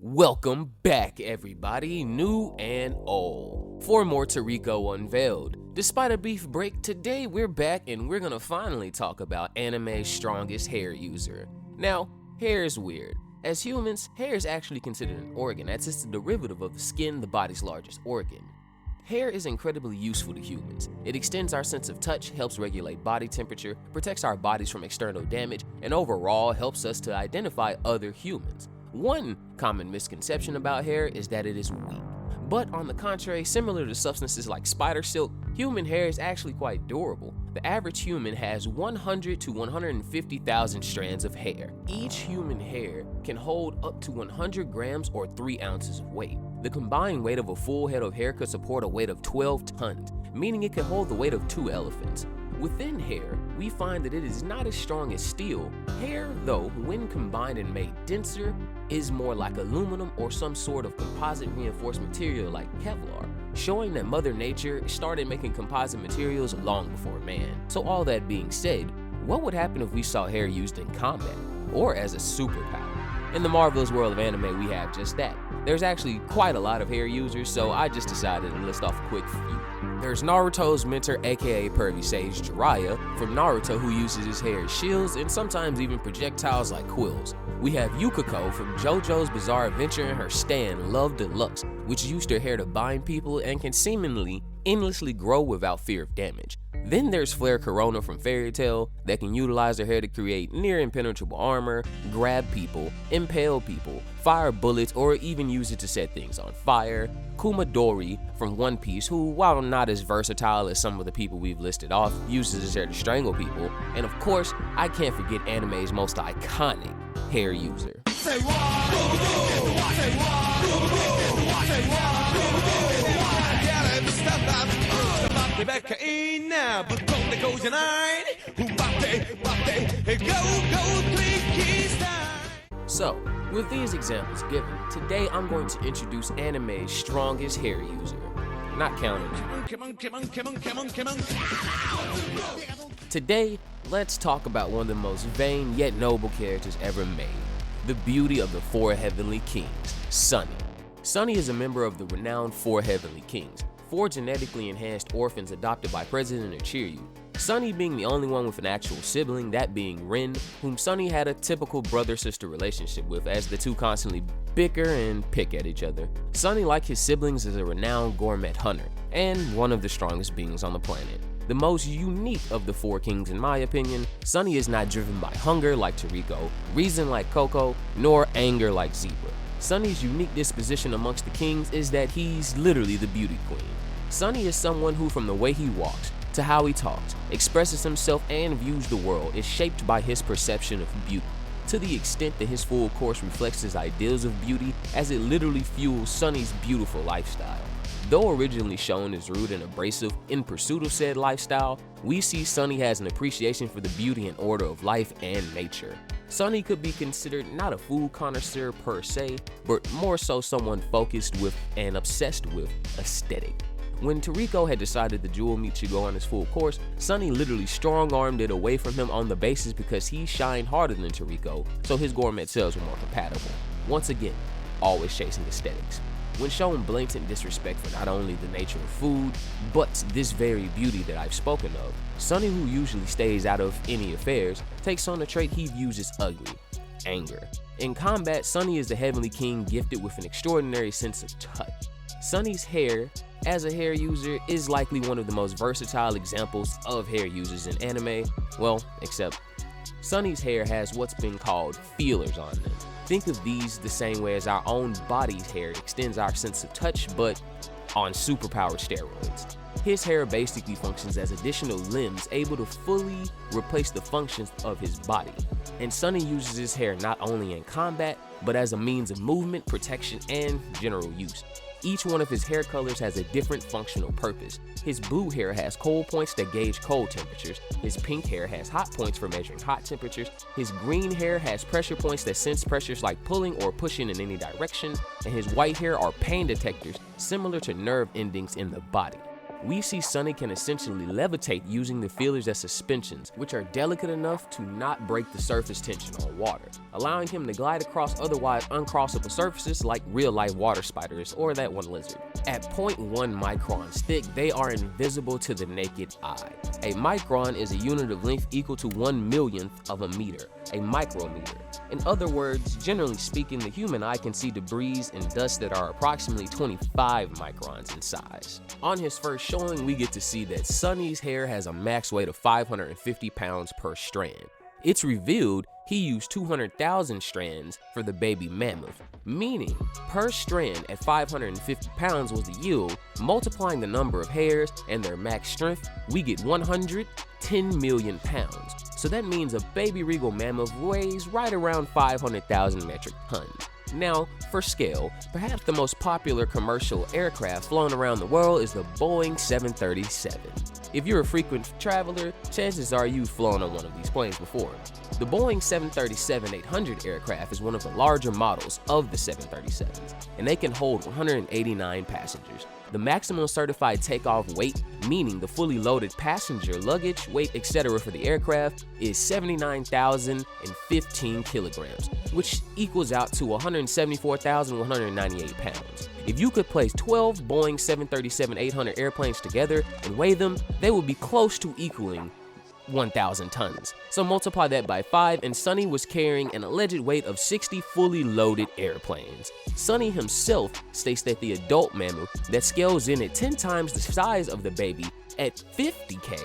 Welcome back, everybody, new and old, for more Toriko Unveiled. Despite a brief break, today we're back and we're gonna finally talk about anime's strongest hair user. Now, hair is weird. As humans, hair is actually considered an organ, as it's a derivative of the skin, the body's largest organ. Hair is incredibly useful to humans. It extends our sense of touch, helps regulate body temperature, protects our bodies from external damage, and overall helps us to identify other humans. One common misconception about hair is that it is weak. But on the contrary, similar to substances like spider silk, human hair is actually quite durable. The average human has 100 to 150,000 strands of hair. Each human hair can hold up to 100 grams or 3 ounces of weight. The combined weight of a full head of hair could support a weight of 12 tons, meaning it can hold the weight of 2 elephants. Within hair, we find that it is not as strong as steel. Hair, though, when combined and made denser, is more like aluminum or some sort of composite reinforced material like Kevlar, showing that Mother Nature started making composite materials long before man. So all that being said, what would happen if we saw hair used in combat, or as a superpower? In the marvelous world of anime, we have just that. There's actually quite a lot of hair users, so I just decided to list off a quick few. There's Naruto's mentor, aka Pervy Sage Jiraiya, from Naruto, who uses his hair as shields and sometimes even projectiles like quills. We have Yukiko from JoJo's Bizarre Adventure and her stan, Love Deluxe, which used her hair to bind people and can seemingly endlessly grow without fear of damage. Then there's Flare Corona from Fairy Tail that can utilize her hair to create near impenetrable armor, grab people, impale people, fire bullets, or even use it to set things on fire. Kumadori from One Piece, who, while not as versatile as some of the people we've listed off, uses his hair to strangle people. And of course, I can't forget anime's most iconic hair user. So, with these examples given, today I'm going to introduce anime's strongest hair user. Not counting me. Today, let's talk about one of the most vain yet noble characters ever made. The beauty of the 4 Heavenly Kings, Sunny. Sunny is a member of the renowned 4 Heavenly Kings, 4 genetically enhanced orphans adopted by President Ichiryu. Sunny being the only one with an actual sibling, that being Rin, whom Sunny had a typical brother-sister relationship with, as the two constantly bicker and pick at each other. Sunny, like his siblings, is a renowned gourmet hunter, and one of the strongest beings on the planet. The most unique of the 4 kings in my opinion, Sunny is not driven by hunger like Toriko, reason like Coco, nor anger like Zebra. Sunny's unique disposition amongst the kings is that he's literally the beauty queen. Sunny is someone who, from the way he walks, to how he talks, expresses himself, and views the world, is shaped by his perception of beauty, to the extent that his full course reflects his ideals of beauty, as it literally fuels Sunny's beautiful lifestyle. Though originally shown as rude and abrasive in pursuit of said lifestyle, we see Sunny has an appreciation for the beauty and order of life and nature. Sunny could be considered not a food connoisseur per se, but more so someone focused with and obsessed with aesthetic. When Toriko had decided the jewel meat should go on his full course, Sunny literally strong-armed it away from him on the basis because he shined harder than Toriko, so his gourmet sales were more compatible. Once again, always chasing aesthetics. When shown blatant disrespect for not only the nature of food, but this very beauty that I've spoken of, Sunny, who usually stays out of any affairs, takes on a trait he views as ugly: anger. In combat, Sunny is the Heavenly King gifted with an extraordinary sense of touch. Sunny's hair, as a hair user, is likely one of the most versatile examples of hair users in anime, well, except Sunny's hair has what's been called feelers on them. Think of these the same way as our own body's hair extends our sense of touch, but on superpowered steroids. His hair basically functions as additional limbs able to fully replace the functions of his body. And Sunny uses his hair not only in combat, but as a means of movement, protection, and general use. Each one of his hair colors has a different functional purpose. His blue hair has cold points that gauge cold temperatures, his pink hair has hot points for measuring hot temperatures, his green hair has pressure points that sense pressures like pulling or pushing in any direction, and his white hair are pain detectors similar to nerve endings in the body. we see Sunny can essentially levitate using the feelers as suspensions, which are delicate enough to not break the surface tension on water, allowing him to glide across otherwise uncrossable surfaces like real-life water spiders or that one lizard. At 0.1 microns thick, they are invisible to the naked eye. A micron is a unit of length equal to 1/1,000,000th of a meter, a micrometer. In other words, generally speaking, the human eye can see debris and dust that are approximately 25 microns in size. On his first showing, we get to see that Sunny's hair has a max weight of 550 pounds per strand. It's revealed he used 200,000 strands for the baby mammoth, meaning per strand at 550 pounds was the yield. Multiplying the number of hairs and their max strength, we get 110 million pounds. So that means a baby regal mammoth weighs right around 500,000 metric tons. Now, for scale, perhaps the most popular commercial aircraft flown around the world is the Boeing 737. If you're a frequent traveler, chances are you've flown on one of these planes before. The Boeing 737-800 aircraft is one of the larger models of the 737s, and they can hold 189 passengers. The maximum certified takeoff weight, meaning the fully loaded passenger, luggage, weight, etc. for the aircraft, is 79,015 kilograms, which equals out to 174,198 pounds. If you could place 12 Boeing 737-800 airplanes together and weigh them, they would be close to equaling 1,000 tons. So multiply that by 5, and Sunny was carrying an alleged weight of 60 fully loaded airplanes. Sunny himself states that the adult mammoth that scales in at 10 times the size of the baby at 50K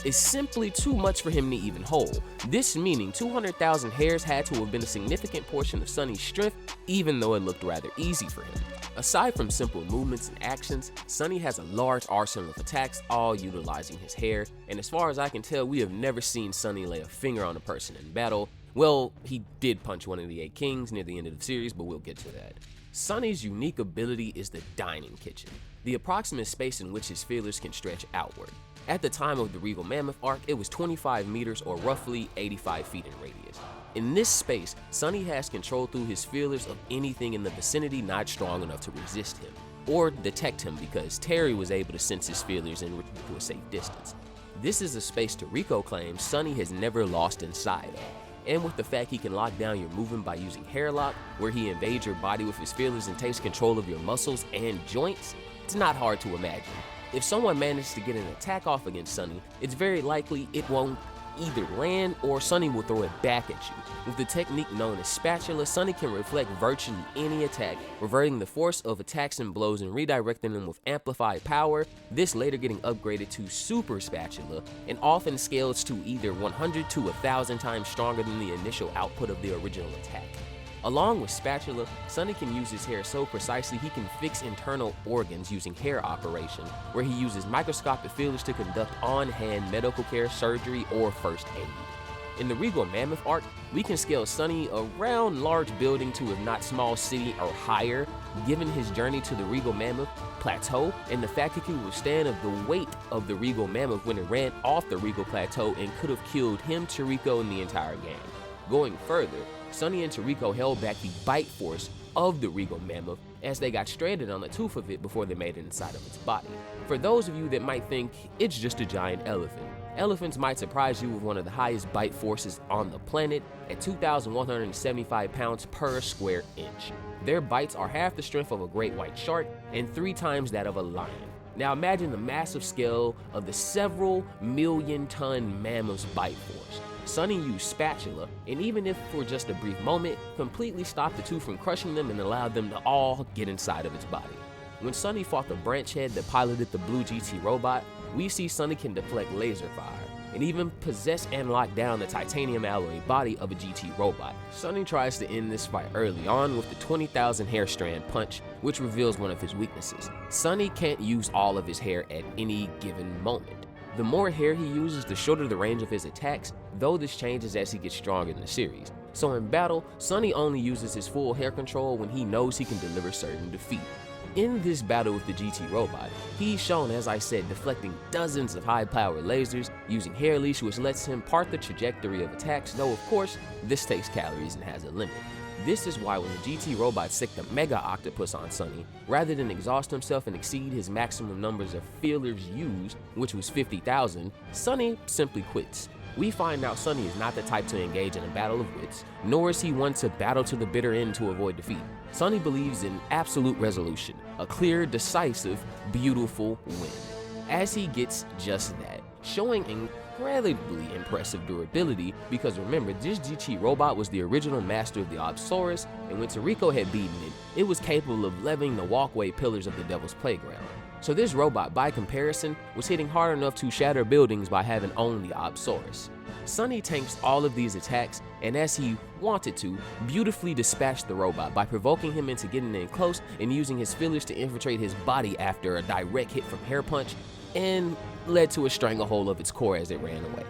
is simply too much for him to even hold. This meaning 200,000 hairs had to have been a significant portion of Sunny's strength, even though it looked rather easy for him. Aside from simple movements and actions, Sunny has a large arsenal of attacks, all utilizing his hair, and as far as I can tell, we have never seen Sunny lay a finger on a person in battle. Well, he did punch one of the 8 kings near the end of the series, but we'll get to that. Sunny's unique ability is the dining kitchen, the approximate space in which his feelers can stretch outward. At the time of the Regal Mammoth arc, it was 25 meters or roughly 85 feet in radius. In this space, Sunny has control through his feelers of anything in the vicinity not strong enough to resist him, or detect him, because Terry was able to sense his feelers and retreat to a safe distance. This is a space Rico claims Sunny has never lost inside of. And with the fact he can lock down your movement by using hair lock, where he invades your body with his feelers and takes control of your muscles and joints, it's not hard to imagine. If someone manages to get an attack off against Sunny, it's very likely it won't either land or Sunny will throw it back at you. With the technique known as spatula, Sunny can reflect virtually any attack, reverting the force of attacks and blows and redirecting them with amplified power, this later getting upgraded to super spatula, and often scales to either 100 to 1,000 times stronger than the initial output of the original attack. Along with spatula, Sunny can use his hair so precisely he can fix internal organs using hair operation, where he uses microscopic feelers to conduct on-hand medical care, surgery, or first aid. In the Regal Mammoth arc, we can scale Sunny around large building to if not small city or higher, given his journey to the Regal Mammoth plateau and the fact he could withstand of the weight of the Regal Mammoth when it ran off the Regal plateau and could have killed him, Tarico, and the entire gang. Going further, Sunny and Tarico held back the bite force of the Regal Mammoth as they got stranded on the tooth of it before they made it inside of its body. For those of you that might think it's just a giant elephant, elephants might surprise you with one of the highest bite forces on the planet at 2,175 pounds per square inch. Their bites are half the strength of a great white shark and 3 times that of a lion. Now imagine the massive scale of the several million-ton mammoth's bite force. Sunny used spatula, and even if for just a brief moment, completely stopped the two from crushing them and allowed them to all get inside of its body. When Sunny fought the branch head that piloted the blue GT robot, we see Sunny can deflect laser fire, and even possess and lock down the titanium alloy body of a GT robot. Sunny tries to end this fight early on with the 20,000 hair strand punch, which reveals one of his weaknesses. Sunny can't use all of his hair at any given moment. The more hair he uses, the shorter the range of his attacks, though this changes as he gets stronger in the series. So in battle, Sunny only uses his full hair control when he knows he can deliver certain defeat. In this battle with the GT robot, he's shown, as I said, deflecting dozens of high-powered lasers using hair leash, which lets him part the trajectory of attacks, though of course, this takes calories and has a limit. This is why when the GT robot sicked the Mega Octopus on Sunny, rather than exhaust himself and exceed his maximum numbers of feelers used, which was 50,000, Sunny simply quits. We find out Sunny is not the type to engage in a battle of wits, nor is he one to battle to the bitter end to avoid defeat. Sunny believes in absolute resolution, a clear, decisive, beautiful win. As he gets just that, showing incredibly impressive durability, because remember, this GT robot was the original master of the Obsaurus, and when Toriko had beaten it, it was capable of leveling the walkway pillars of the Devil's Playground. So this robot, by comparison, was hitting hard enough to shatter buildings by having owned the Obsaurus. Sunny tanks all of these attacks, and as he wanted to, beautifully dispatched the robot by provoking him into getting in close and using his feelers to infiltrate his body after a direct hit from Hair Punch, and led to a stranglehold of its core as it ran away.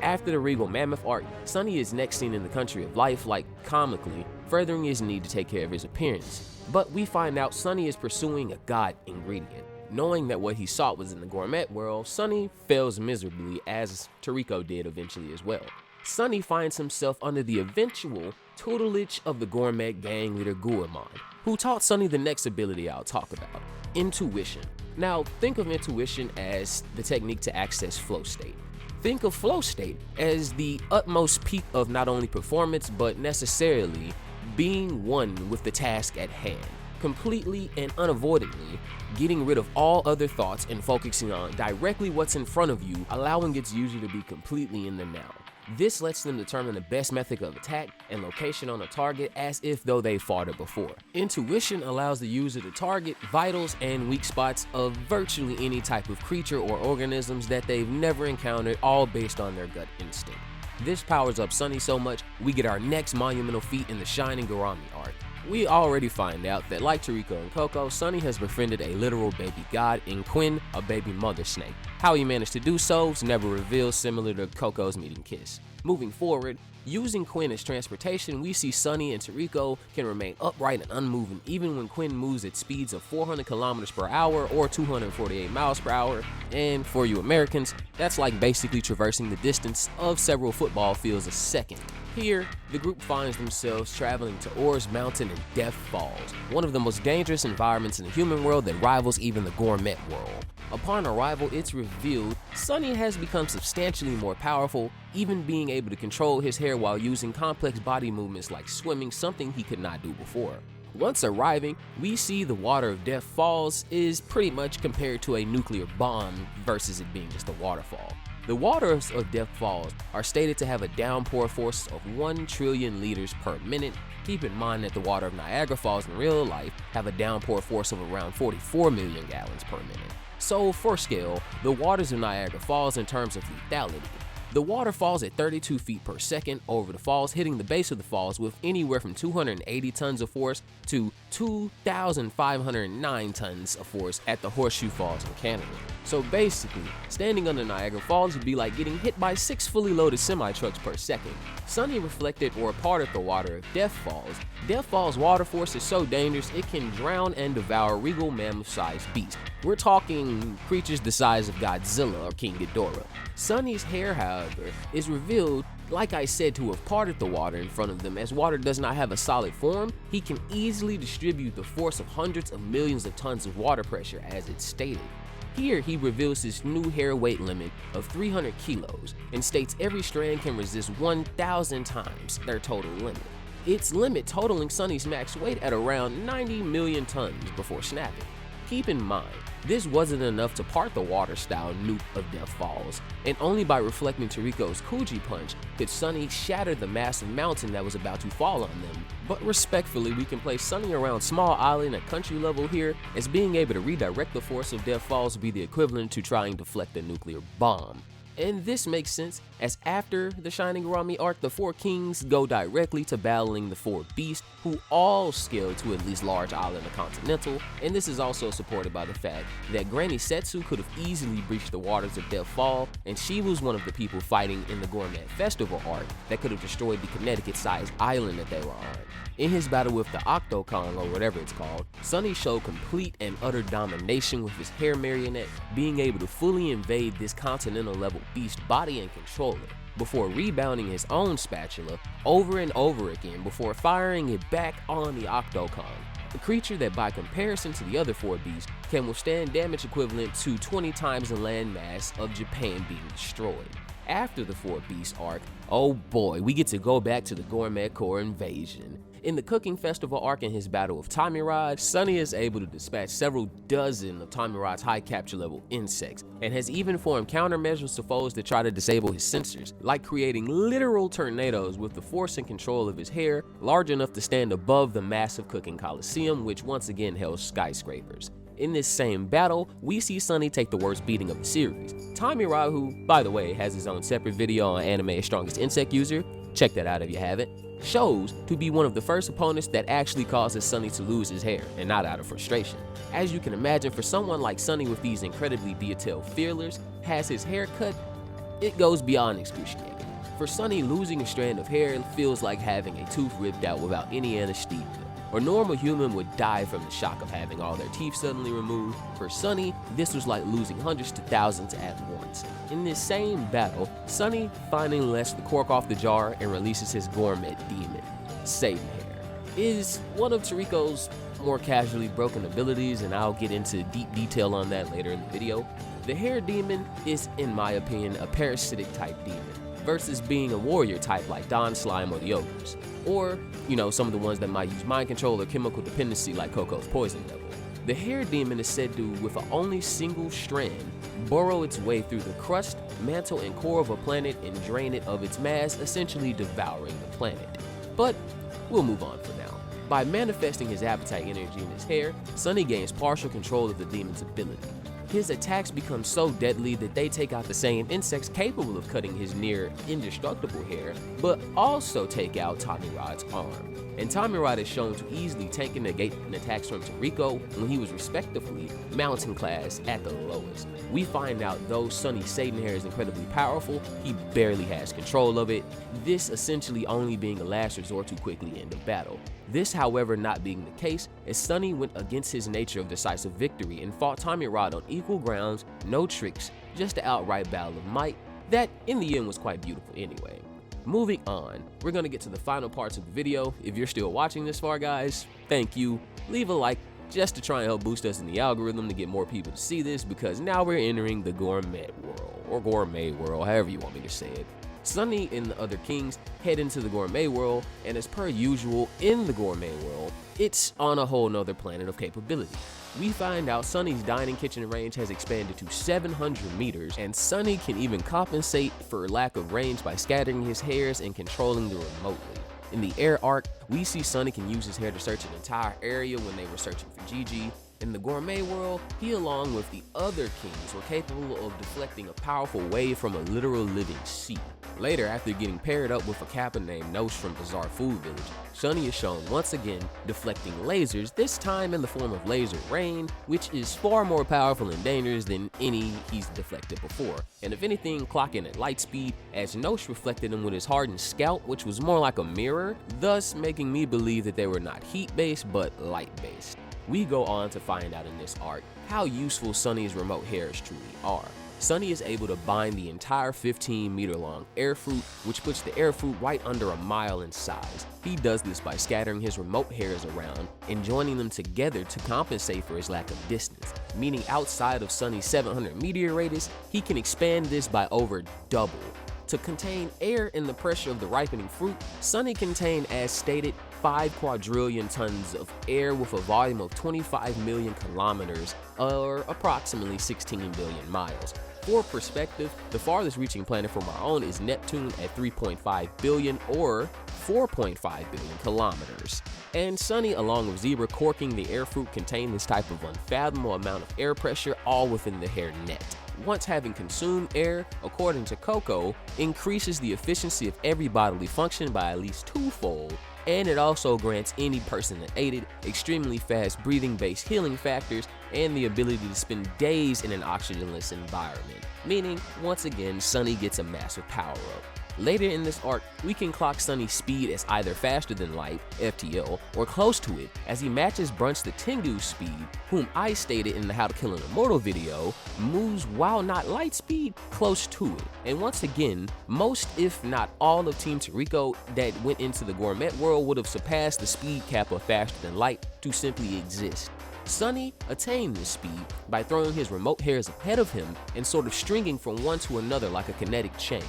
After the Regal Mammoth arc, Sunny is next seen in the Country of Life, like comically, furthering his need to take care of his appearance. But we find out Sunny is pursuing a god ingredient. Knowing that what he sought was in the Gourmet World, Sunny fails miserably, as Toriko did eventually as well. Sunny finds himself under the eventual tutelage of the Gourmet gang leader Gourmand, who taught Sunny the next ability I'll talk about, intuition. Now, think of intuition as the technique to access flow state. Think of flow state as the utmost peak of not only performance, but necessarily being one with the task at hand, completely and unavoidably getting rid of all other thoughts and focusing on directly what's in front of you, allowing its user to be completely in the now. This lets them determine the best method of attack and location on a target as if though they fought it before. Intuition allows the user to target vitals and weak spots of virtually any type of creature or organisms that they've never encountered, all based on their gut instinct. This powers up Sunny so much, we get our next monumental feat in the Shining Gourmet arc. We already find out that, like Toriko and Coco, Sunny has befriended a literal baby god in Quinn, a baby mother snake. How he managed to do so is never revealed, similar to Coco's meeting Kiss. Moving forward, using Quinn as transportation, we see Sunny and Toriko can remain upright and unmoving even when Quinn moves at speeds of 400 kilometers per hour or 248 miles per hour. And for you Americans, that's like basically traversing the distance of several football fields a second. Here, the group finds themselves traveling to Ors Mountain and Death Falls, one of the most dangerous environments in the human world that rivals even the Gourmet World. Upon arrival, it's revealed Sunny has become substantially more powerful, even being able to control his hair while using complex body movements like swimming, something he could not do before. Once arriving, we see the water of Death Falls is pretty much compared to a nuclear bomb versus it being just a waterfall. The waters of Death Falls are stated to have a downpour force of 1 trillion liters per minute. Keep in mind that the water of Niagara Falls in real life have a downpour force of around 44 million gallons per minute. So for scale, the waters of Niagara Falls in terms of lethality. The water falls at 32 feet per second over the falls, hitting the base of the falls with anywhere from 280 tons of force to 2,509 tons of force at the Horseshoe Falls in Canada. So basically, standing under Niagara Falls would be like getting hit by 6 fully loaded semi-trucks per second. Sunny reflected or parted the water of Death Falls. Death Falls' water force is so dangerous it can drown and devour regal mammoth-sized beasts. We're talking creatures the size of Godzilla or King Ghidorah. Sunny's hair, however, is revealed, like I said, to have parted the water in front of them. As water does not have a solid form, he can easily distribute the force of hundreds of millions of tons of water pressure as it's stated. Here, he reveals his new hair weight limit of 300 kilos and states every strand can resist 1,000 times their total limit. Its limit totaling Sunny's max weight at around 90 million tons before snapping. Keep in mind, this wasn't enough to part the water-style nuke of Death Falls, and only by reflecting Toriko's Kuji punch could Sunny shatter the massive mountain that was about to fall on them. But respectfully, we can place Sunny around small island at country level here, as being able to redirect the force of Death Falls would be the equivalent to trying to deflect a nuclear bomb. And this makes sense, as after the Shining Gourmet arc, the 4 kings go directly to battling the 4 beasts, who all scale to at least Large Island or Continental, and this is also supported by the fact that Granny Setsu could have easily breached the waters of Death Fall, and she was one of the people fighting in the Gourmet Festival arc that could have destroyed the Connecticut-sized island that they were on. In his battle with the Octokong, or whatever it's called, Sunny showed complete and utter domination with his hair marionette, being able to fully invade this continental level beast body and control it, before rebounding his own spatula over and over again before firing it back on the Octokong, a creature that by comparison to the other 4 beasts can withstand damage equivalent to 20 times the land mass of Japan being destroyed. After the 4 beast arc, oh boy, we get to go back to the Gourmet Core invasion. In the Cooking Festival arc in his battle with Tamirad, Sunny is able to dispatch several dozen of Tamirad's high capture level insects, and has even formed countermeasures to foes that try to disable his sensors, like creating literal tornadoes with the force and control of his hair large enough to stand above the massive cooking coliseum, which once again held skyscrapers. In this same battle, we see Sunny take the worst beating of the series. Tamirad, who, by the way, has his own separate video on Anime's Strongest Insect User, check that out if you haven't, shows to be one of the first opponents that actually causes Sunny to lose his hair, and not out of frustration. As you can imagine, for someone like Sunny with these incredibly detailed feelers, has his hair cut, it goes beyond excruciating. For Sunny, losing a strand of hair feels like having a tooth ripped out without any anesthesia. A normal human would die from the shock of having all their teeth suddenly removed. For Sunny, this was like losing hundreds to thousands at once. In this same battle, Sunny finally lets the cork off the jar and releases his gourmet demon, Satan Hair. It is one of Toriko's more casually broken abilities, and I'll get into deep detail on that later in the video. The hair demon is, in my opinion, a parasitic type demon, versus being a warrior type like Don Slime or the Ogres. Or, some of the ones that might use mind control or chemical dependency like Coco's poison devil. The hair demon is said to, with a only single strand, burrow its way through the crust, mantle, and core of a planet and drain it of its mass, essentially devouring the planet. But we'll move on for now. By manifesting his appetite energy in his hair, Sunny gains partial control of the demon's ability. His attacks become so deadly that they take out the same insects capable of cutting his near indestructible hair, but also take out Tamirad's arm. And Tamirad is shown to easily tank and negate attacks from Toriko when he was respectively mountain class at the lowest. We find out though Sunny's Satan hair is incredibly powerful, he barely has control of it, this essentially only being a last resort to quickly end the battle. This, however, not being the case, as Sunny went against his nature of decisive victory and fought Tamirad on equal grounds, no tricks, just an outright battle of might, that in the end was quite beautiful anyway. Moving on, we're gonna get to the final parts of the video. If you're still watching this far, guys, thank you. Leave a like just to try and help boost us in the algorithm to get more people to see this, because now we're entering the Gourmet World, or Gourmet World, however you want me to say it. Sunny and the other kings head into the Gourmet World, and as per usual in the Gourmet World, it's on a whole nother planet of capability. We find out Sunny's dining kitchen range has expanded to 700 meters, and Sunny can even compensate for lack of range by scattering his hairs and controlling them remotely. In the air arc, we see Sunny can use his hair to search an entire area when they were searching for Gigi. In the Gourmet World, he along with the other kings were capable of deflecting a powerful wave from a literal living sea. Later, after getting paired up with a kappa named Nosh from Bizarre Food Village, Sunny is shown once again deflecting lasers, this time in the form of laser rain, which is far more powerful and dangerous than any he's deflected before, and if anything clocking at light speed, as Nosh reflected him with his hardened scalp, which was more like a mirror, thus making me believe that they were not heat-based but light-based. We go on to find out in this arc how useful Sunny's remote hairs truly are. Sunny is able to bind the entire 15-meter long air fruit, which puts the air fruit right under a mile in size. He does this by scattering his remote hairs around and joining them together to compensate for his lack of distance, meaning outside of Sunny's 700-meter radius, he can expand this by over double. To contain air in the pressure of the ripening fruit, Sunny contained, as stated, 5 quadrillion tons of air with a volume of 25 million kilometers, or approximately 16 billion miles. For perspective, the farthest reaching planet from our own is Neptune at 3.5 billion or 4.5 billion kilometers. And Sunny, along with Zebra corking the air fruit, contain this type of unfathomable amount of air pressure all within the hair net. Once having consumed air, according to Coco, increases the efficiency of every bodily function by at least 2-fold, and it also grants any person that ate it extremely fast breathing-based healing factors and the ability to spend days in an oxygenless environment, meaning, once again, Sunny gets a massive power-up. Later in this arc, we can clock Sunny's speed as either faster than light, FTL, or close to it, as he matches Brunch the Tengu's speed, whom I stated in the How to Kill an Immortal video, moves while not light speed, close to it. And once again, most if not all of Team Toriko that went into the Gourmet World would have surpassed the speed cap of faster than light to simply exist. Sunny attained this speed by throwing his remote hairs ahead of him and sort of stringing from one to another like a kinetic chain.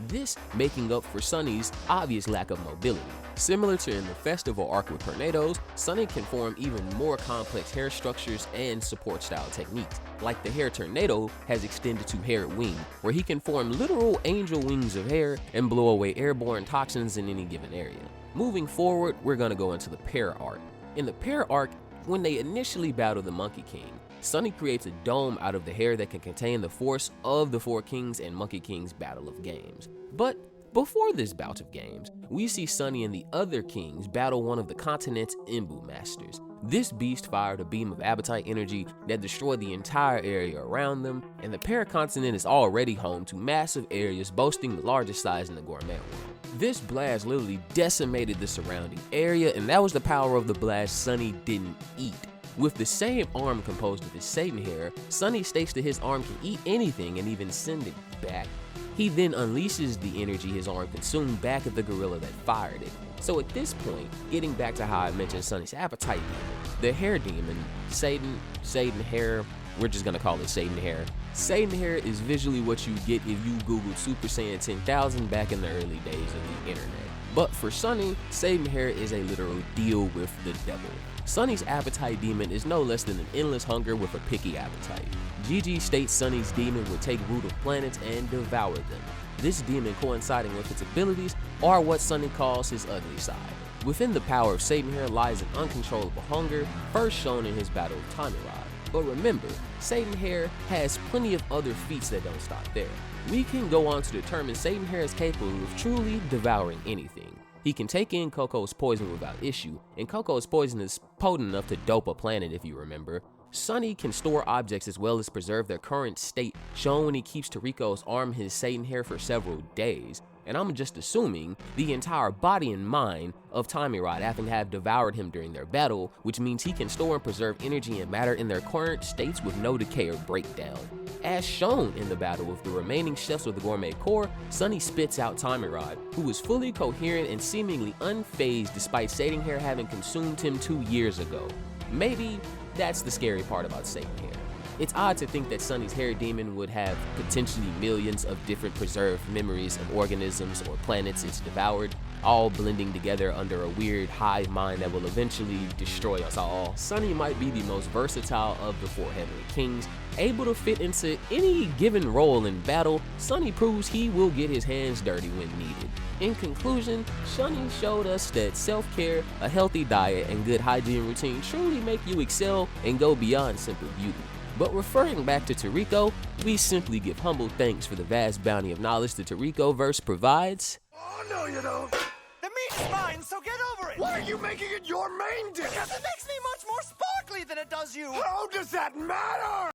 This making up for Sunny's obvious lack of mobility. Similar to in the festival arc with tornadoes, Sunny can form even more complex hair structures and support style techniques. Like the hair tornado has extended to hair wing, where he can form literal angel wings of hair and blow away airborne toxins in any given area. Moving forward, we're gonna go into the Pear arc. In the Pear arc, when they initially battle the Monkey King, Sunny creates a dome out of the hair that can contain the force of the Four Kings and Monkey King's battle of games. But before this bout of games, we see Sunny and the other kings battle one of the continent's Imbu Masters. This beast fired a beam of appetite energy that destroyed the entire area around them, and the Paracontinent is already home to massive areas boasting the largest size in the Gourmet World. This blast literally decimated the surrounding area, and that was the power of the blast Sunny didn't eat. With the same arm composed of his Satan hair, Sunny states that his arm can eat anything and even send it back. He then unleashes the energy his arm consumed back at the gorilla that fired it. So at this point, getting back to how I mentioned Sunny's appetite demon, the hair demon, Satan hair, we're just gonna call it Satan hair. Satan hair is visually what you get if you googled Super Saiyan 10,000 back in the early days of the internet. But for Sunny, Satan hair is a literal deal with the devil. Sunny's appetite demon is no less than an endless hunger with a picky appetite. GG states Sunny's demon would take root of planets and devour them. This demon, coinciding with its abilities, are what Sunny calls his ugly side. Within the power of Satan hair lies an uncontrollable hunger, first shown in his battle with Tamirod. But remember, Satan hair has plenty of other feats that don't stop there. We can go on to determine Satan hair is capable of truly devouring anything. He can take in Coco's poison without issue, and Coco's poison is potent enough to dope a planet if you remember. Sunny can store objects as well as preserve their current state, shown when he keeps Toriko's arm his Satan hair for several days. And I'm just assuming the entire body and mind of Tamirod having have devoured him during their battle, which means he can store and preserve energy and matter in their current states with no decay or breakdown. As shown in the battle with the remaining chefs of the Gourmet Corps, Sunny spits out Tamirod, who is fully coherent and seemingly unfazed despite Satan hair having consumed him 2 years ago. Maybe that's the scary part about Satan hair. It's odd to think that Sunny's hair demon would have potentially millions of different preserved memories of organisms or planets it's devoured, all blending together under a weird hive mind that will eventually destroy us all. Sunny might be the most versatile of the four heavenly kings, able to fit into any given role in battle. Sunny proves he will get his hands dirty when needed. In conclusion, Sunny showed us that self-care, a healthy diet, and good hygiene routine truly make you excel and go beyond simple beauty. But referring back to Toriko, we simply give humble thanks for the vast bounty of knowledge the Torikoverse provides. Oh, no you don't! The meat's mine, so get over it! Why are you making it your main dish? Because it makes me much more sparkly than it does you! How does that matter?